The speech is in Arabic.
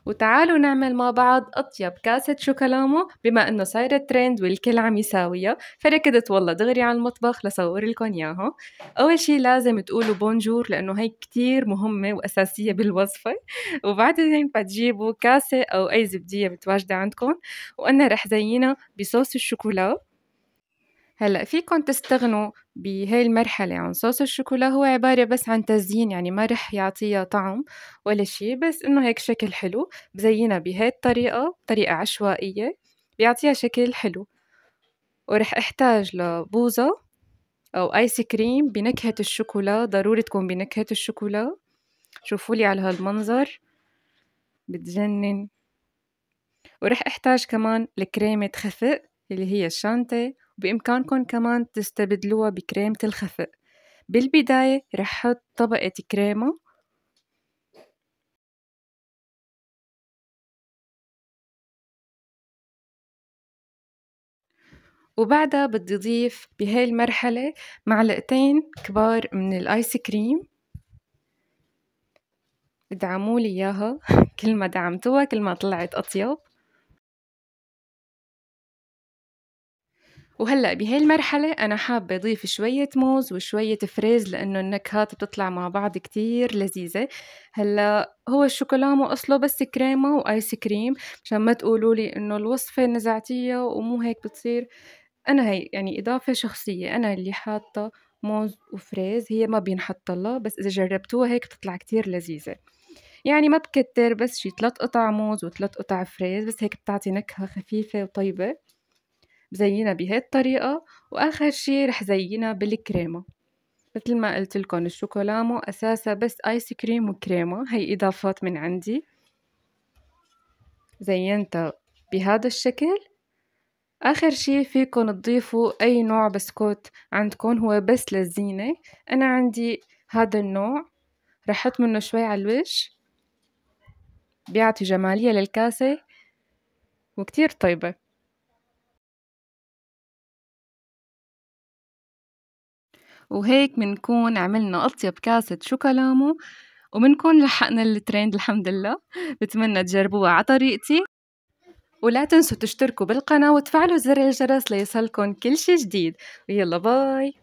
وتعالوا نعمل مع بعض أطيب كاسة شوكولامو بما إنه صايرة ترند والكل عم يساويها، فركضت والله دغري على المطبخ لصور لكم إياها. أول شي لازم تقولوا بونجور لأنه هي كتير مهمة وأساسية بالوصفة. وبعدين بتجيبوا كاسة أو أي زبدية متواجدة عندكم، وأنا رح زينها بصوص الشوكولا. هلأ فيكن تستغنوا بهاي المرحلة عن صوص الشوكولا، هو عبارة بس عن تزيين، يعني ما رح يعطيها طعم ولا شي، بس إنه هيك شكل حلو. بزينها بهاي الطريقة، طريقة عشوائية بيعطيها شكل حلو. ورح احتاج لبوظة أو آيس كريم بنكهة الشوكولا، ضروري تكون بنكهة الشوكولا. شوفولي على هالمنظر بتجنن. ورح احتاج كمان لكريمة خفق اللي هي الشانتي، وبإمكانكم كمان تستبدلوها بكريمة الخفق. بالبداية رح حط طبقة كريمة، وبعدها بدي أضيف بهاي المرحلة معلقتين كبار من الآيس كريم. ادعمولي إياها كل ما دعمتوها كل ما طلعت أطيب. وهلأ بهاي المرحلة أنا حابة أضيف شوية موز وشوية فريز لأنه النكهات بتطلع مع بعض كتير لذيذة. هلأ هو الشوكولامو أصله بس كريمة وآيس كريم، مشان ما تقولولي إنه الوصفة نزعتيها ومو هيك بتصير. أنا هي يعني إضافة شخصية، أنا اللي حاطة موز وفريز، هي ما بينحط لها، بس إذا جربتوها هيك بتطلع كتير لذيذة. يعني ما بكتر، بس شي 3 قطع موز و3 قطع فريز، بس هيك بتعطي نكهة خفيفة وطيبة. بزينها بهي الطريقة. وآخر شي رح زينها بالكريمة. مثل ما قلت لكم الشوكولامو أساسها بس آيس كريم وكريمة، هي إضافات من عندي. زينتها بهذا الشكل. آخر شي فيكن تضيفوا أي نوع بسكوت عندكن، هو بس للزينة. أنا عندي هذا النوع، رح أحط منه شوي على الوش، بيعطي جمالية للكاسة وكتير طيبة. وهيك منكون عملنا أطيب كاسة شوكولامو، ومنكون لحقنا الترند الحمد لله. بتمنى تجربوها على طريقتي، ولا تنسوا تشتركوا بالقناة وتفعلوا زر الجرس ليصلكن كل شي جديد. ويلا باي.